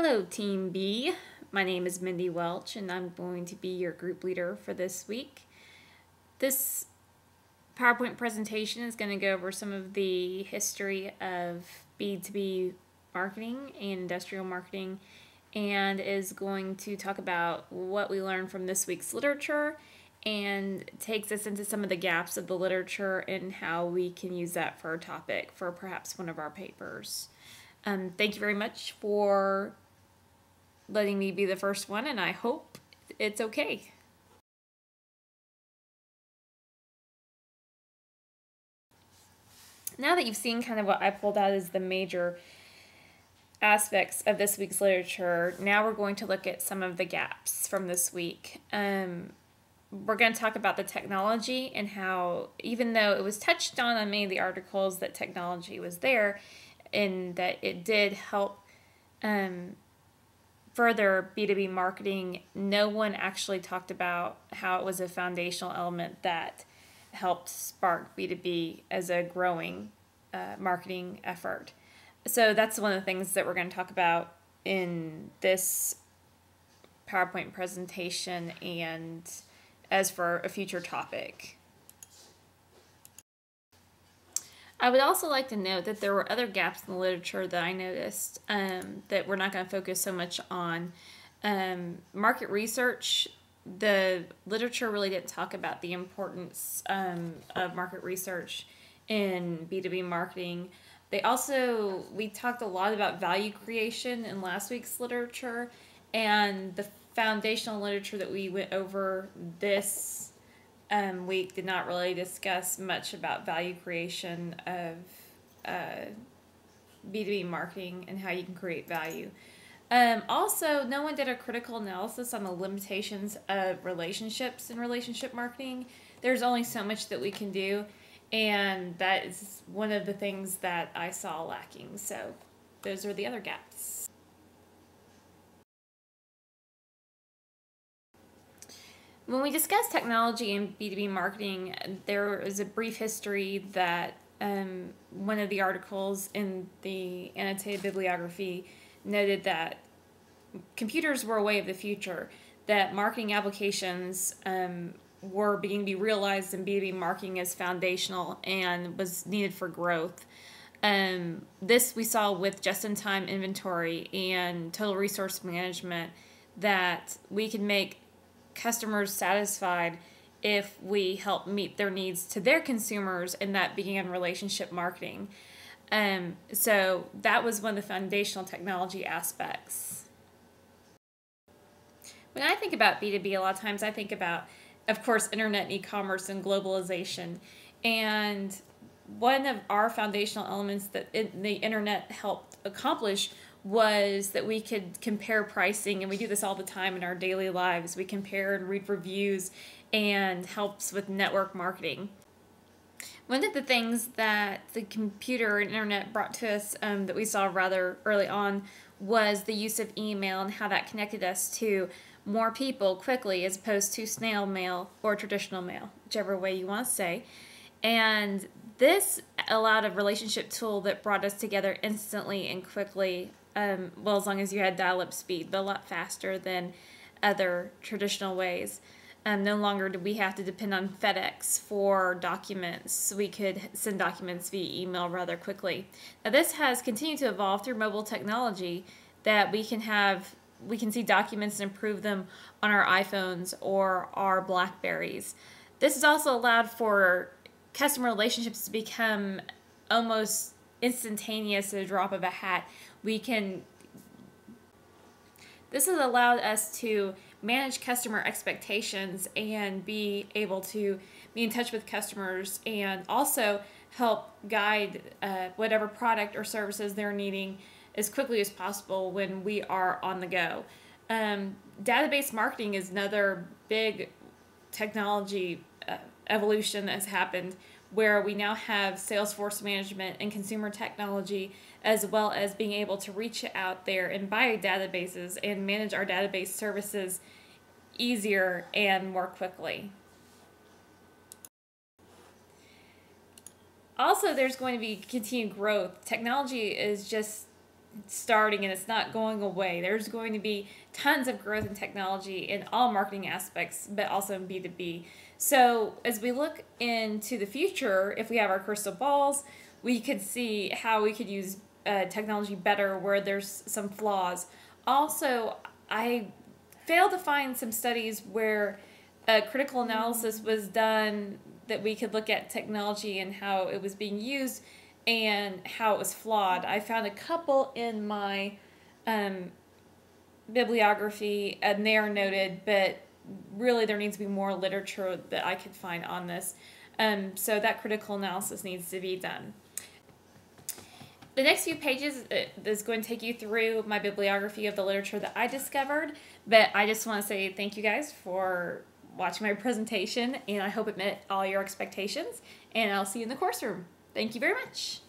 Hello, Team B. My name is Mindy Welch, and I'm going to be your group leader for this week. This PowerPoint presentation is going to go over some of the history of B2B marketing and industrial marketing, and is going to talk about what we learned from this week's literature and takes us into some of the gaps of the literature and how we can use that for a topic for perhaps one of our papers. Thank you very much for letting me be the first one, and I hope it's okay. Now that you've seen kind of what I pulled out as the major aspects of this week's literature, now we're going to look at some of the gaps from this week. We're going to talk about the technology and how, even though it was touched on many of the articles that technology was there and that it did help further B2B marketing, no one actually talked about how it was a foundational element that helped spark B2B as a growing marketing effort. So that's one of the things that we're going to talk about in this PowerPoint presentation and as for a future topic. I would also like to note that there were other gaps in the literature that I noticed that we're not going to focus so much on. Market research, the literature really didn't talk about the importance of market research in B2B marketing. We talked a lot about value creation in last week's literature, and the foundational literature that we went over this week did not really discuss much about value creation of B2B marketing and how you can create value. Also, no one did a critical analysis on the limitations of relationships in relationship marketing. There's only so much that we can do, and that is one of the things that I saw lacking. So those are the other gaps. When we discuss technology and B2B marketing, there is a brief history that one of the articles in the annotated bibliography noted that computers were a way of the future, that marketing applications were beginning to be realized in B2B marketing as foundational and was needed for growth. This we saw with just-in-time inventory and total resource management, that we can make customers satisfied if we help meet their needs to their consumers, and that began relationship marketing. So that was one of the foundational technology aspects. When I think about B2B, a lot of times I think about, of course, internet and e-commerce and globalization. And one of our foundational elements that the internet helped accomplish was that we could compare pricing, and we do this all the time in our daily lives. We compare and read reviews, and helps with network marketing. One of the things that the computer and internet brought to us that we saw rather early on was the use of email and how that connected us to more people quickly, as opposed to snail mail or traditional mail, whichever way you want to say. And this allowed a relationship tool that brought us together instantly and quickly, well, as long as you had dial-up speed, but a lot faster than other traditional ways. No longer did we have to depend on FedEx for documents. We could send documents via email rather quickly. Now, this has continued to evolve through mobile technology, that we can see documents and improve them on our iPhones or our Blackberries. This has also allowed for customer relationships to become almost instantaneous at a drop of a hat. This has allowed us to manage customer expectations and be able to be in touch with customers, and also help guide whatever product or services they're needing as quickly as possible when we are on the go. Database marketing is another big technology evolution that has happened, where we now have Salesforce management and consumer technology, as well as being able to reach out there and buy databases and manage our database services easier and more quickly. Also, there's going to be continued growth. Technology is just starting and it's not going away. There's going to be tons of growth in technology in all marketing aspects, but also in B2B. So as we look into the future, if we have our crystal balls, we could see how we could use technology better where there's some flaws. Also, I failed to find some studies where a critical analysis was done that we could look at technology and how it was being used and how it was flawed. I found a couple in my bibliography, and they are noted, but really there needs to be more literature that I could find on this. So that critical analysis needs to be done. The next few pages is going to take you through my bibliography of the literature that I discovered, but I just want to say thank you guys for watching my presentation, and I hope it met all your expectations, and I'll see you in the course room. Thank you very much.